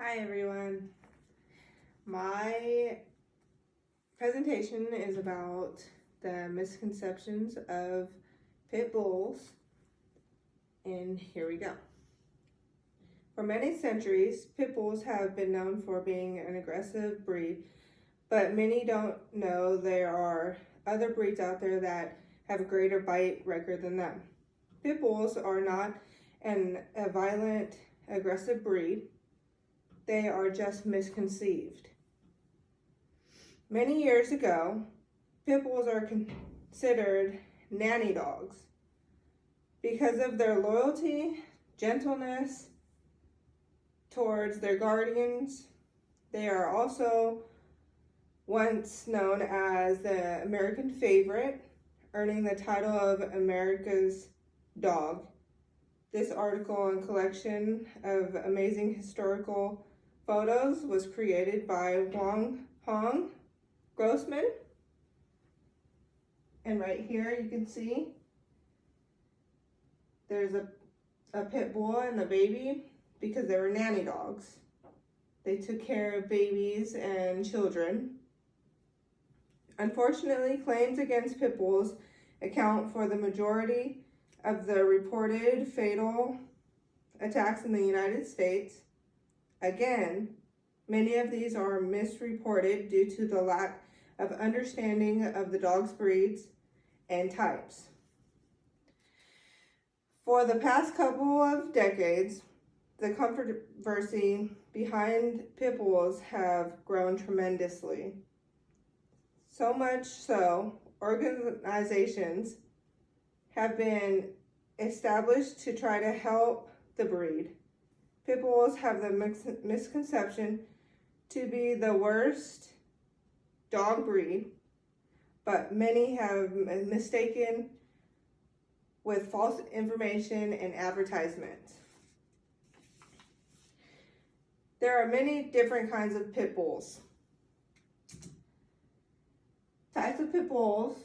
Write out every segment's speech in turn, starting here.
Hi everyone. My presentation is about the misconceptions of pit bulls, and here we go. For many centuries, pit bulls have been known for being an aggressive breed, but many don't know there are other breeds out there that have a greater bite record than them. Pit bulls are not a violent, aggressive breed. They are just misconceived. Many years ago, pit bulls are considered nanny dogs because of their loyalty, gentleness towards their guardians. They are also once known as the American favorite, earning the title of America's dog. This article and collection of amazing historical photos was created by Wang Hong Grossman. And right here you can see there's a pit bull and the baby because they were nanny dogs. They took care of babies and children. Unfortunately, claims against pit bulls account for the majority of the reported fatal attacks in the United States. Again, many of these are misreported due to the lack of understanding of the dog's breeds and types. For the past couple of decades, the controversy behind pit bulls have grown tremendously. So much so, organizations have been established to try to help the breed. Pit bulls have the misconception to be the worst dog breed, but many have mistaken with false information and advertisements. There are many different kinds of pit bulls. Types of pit bulls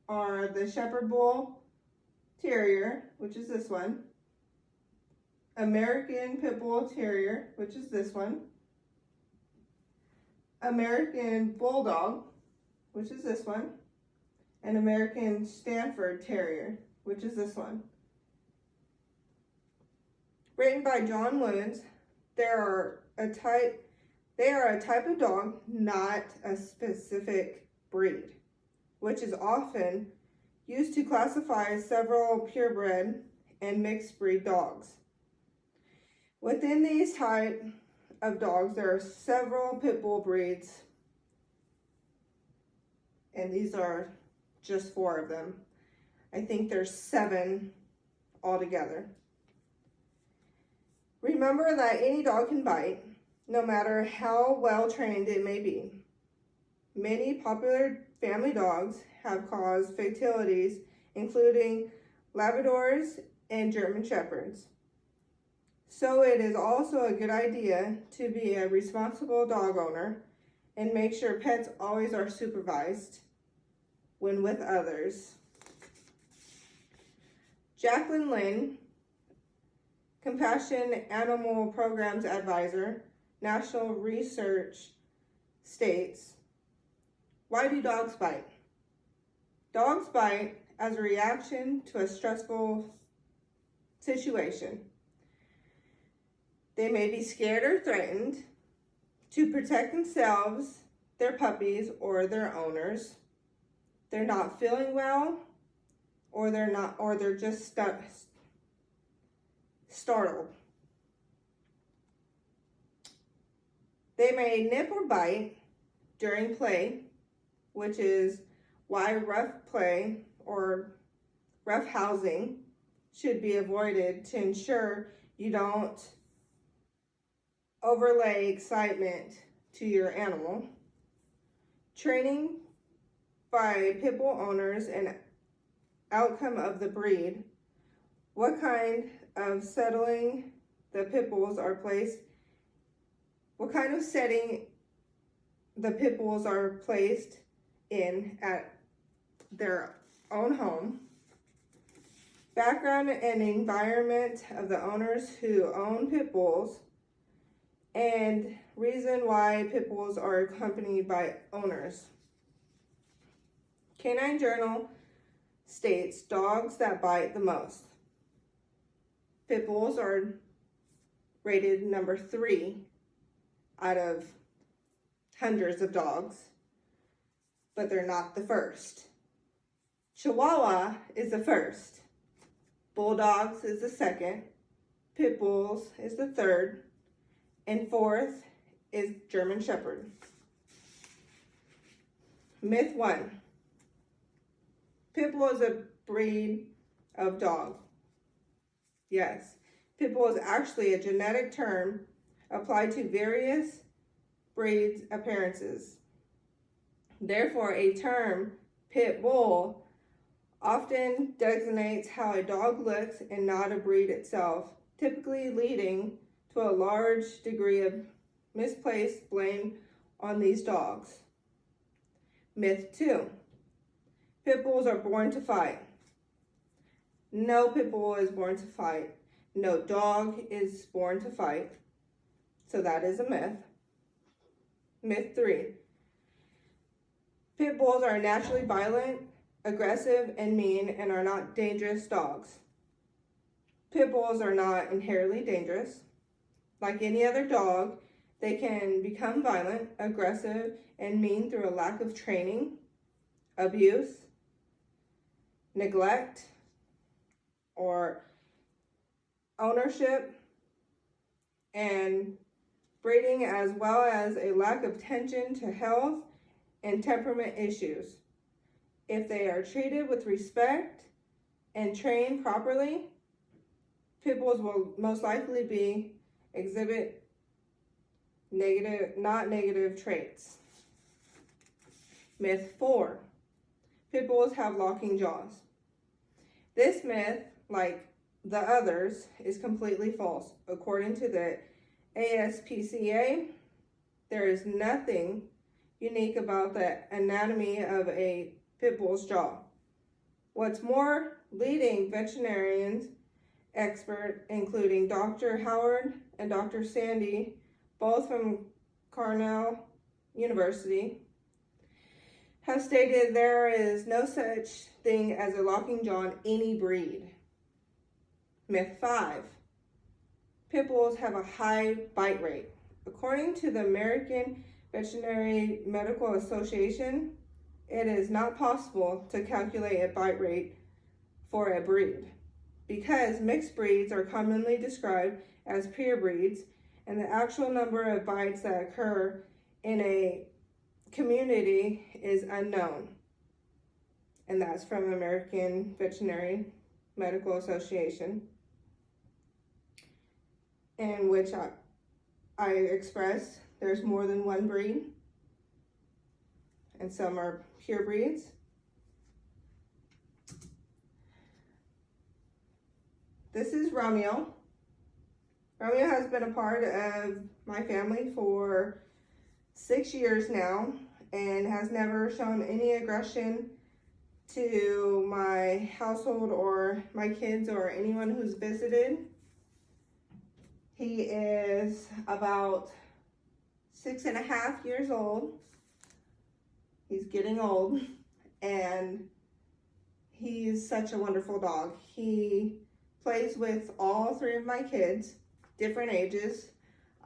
are the Shepherd Bull Terrier, which is this one, American Pit Bull Terrier, which is this one, American Bulldog, which is this one, and American Stanford Terrier, which is this one. Written by John Woods, they are a type of dog, not a specific breed, which is often used to classify several purebred and mixed breed dogs. Within these type of dogs, there are several pit bull breeds, and these are just 4 of them. I think there's 7 altogether. Remember that any dog can bite, no matter how well trained it may be. Many popular family dogs have caused fatalities, including Labradors and German Shepherds. So it is also a good idea to be a responsible dog owner and make sure pets always are supervised when with others. Jacqueline Lynn, Compassion Animal Programs Advisor, National Research, states, why do dogs bite? Dogs bite as a reaction to a stressful situation. They may be scared or threatened to protect themselves, their puppies, or their owners. They're not feeling well, or they're just startled. They may nip or bite during play, which is why rough play or rough housing should be avoided to ensure you don't overlay excitement to your animal. Training by pit bull owners and outcome of the breed. What kind of settling the pit bulls are placed? What kind of setting the pit bulls are placed in at their own home. Background and environment of the owners who own pit bulls. and reason why pit bulls are accompanied by owners. Canine Journal states dogs that bite the most. Pit bulls are rated number 3 out of hundreds of dogs, but they're not the first. Chihuahua is the first. Bulldogs is the second. Pit bulls is the third. And fourth is German Shepherd. Myth 1. Pit bull is a breed of dog. Yes, pit bull is actually a genetic term applied to various breeds' appearances. Therefore, a term, pit bull, often designates how a dog looks and not a breed itself, typically leading to a large degree of misplaced blame on these dogs. Myth 2. Pit bulls are born to fight. No pit bull is born to fight. No dog is born to fight. So that is a myth. Myth 3. Pit bulls are naturally violent, aggressive, and mean, and are not dangerous dogs. Pit bulls are not inherently dangerous. Like any other dog, they can become violent, aggressive, and mean through a lack of training, abuse, neglect, or ownership, and breeding, as well as a lack of attention to health and temperament issues. If they are treated with respect and trained properly, pit bulls will most likely exhibit not negative traits. Myth 4. Pit bulls have locking jaws. This myth, like the others, is completely false. According to the ASPCA, there is nothing unique about the anatomy of a pit bull's jaw. What's more, leading veterinarians expert, including Dr. Howard and Dr. Sandy, both from Cornell University, have stated there is no such thing as a locking jaw in any breed. Myth 5. Pit bulls have a high bite rate. According to the American Veterinary Medical Association, it is not possible to calculate a bite rate for a breed because mixed breeds are commonly described as pure breeds, and the actual number of bites that occur in a community is unknown. And that's from American Veterinary Medical Association, in which I express there's more than one breed, and some are pure breeds. This is Romeo. Romeo has been a part of my family for 6 years now and has never shown any aggression to my household or my kids or anyone who's visited. He is about 6.5 years old. He's getting old, and he's such a wonderful dog. He plays with all 3 of my kids, different ages,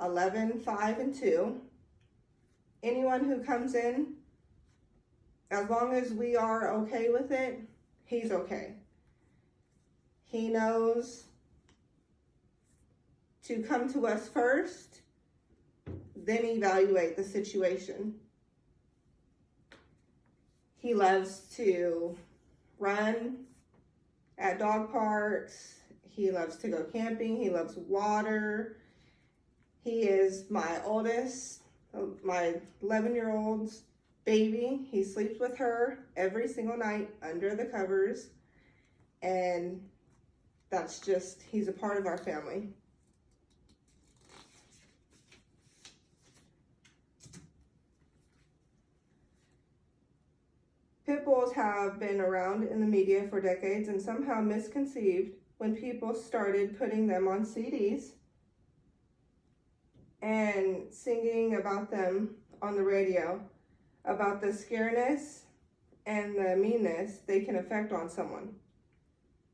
11, 5, and 2. Anyone who comes in, as long as we are okay with it, he's okay. He knows to come to us first, then evaluate the situation. He loves to run at dog parks. He loves to go camping. He loves water. He is my oldest, my 11-year-old's baby. He sleeps with her every single night under the covers. And that's just, he's a part of our family. Pit bulls have been around in the media for decades and somehow misconceived when people started putting them on CDs and singing about them on the radio, about the scariness and the meanness they can affect on someone.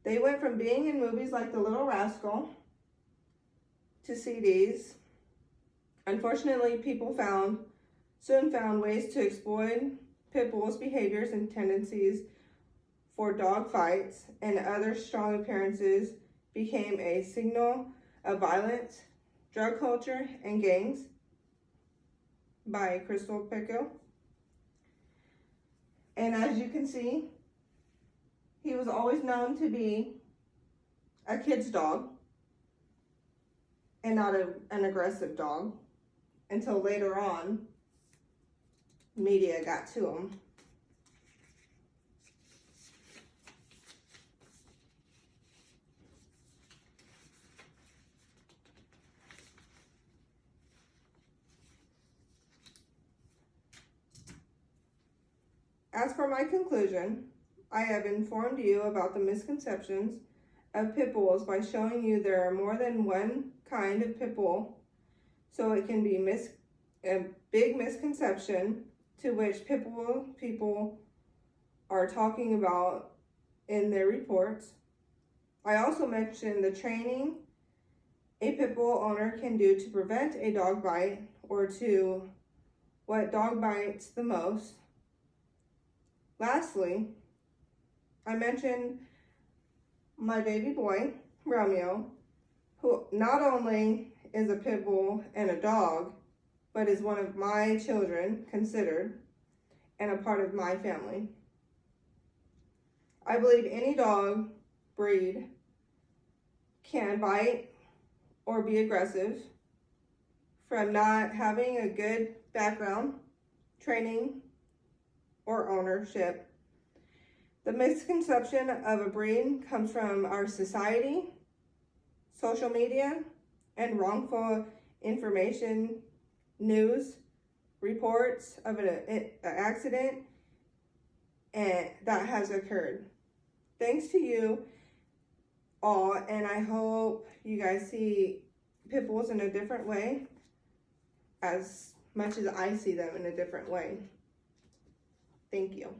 They went from being in movies like The Little Rascal to CDs. Unfortunately, people soon found ways to exploit pit bulls' behaviors and tendencies for dog fights, and other strong appearances became a signal of violence, drug culture, and gangs by Crystal Pickle. And as you can see, he was always known to be a kid's dog and not an aggressive dog until later on media got to him. As for my conclusion, I have informed you about the misconceptions of pit bulls by showing you there are more than one kind of pit bull, so it can be a big misconception to which pit bull people are talking about in their reports. I also mentioned the training a pit bull owner can do to prevent a dog bite, or to what dog bites the most. Lastly, I mentioned my baby boy, Romeo, who not only is a pit bull and a dog, but is one of my children considered and a part of my family. I believe any dog breed can bite or be aggressive from not having a good background, training, or ownership. The misconception of a breed comes from our society, social media, and wrongful information, news, reports of an accident that has occurred. Thanks to you all, and I hope you guys see pit bulls in a different way as much as I see them in a different way. Thank you.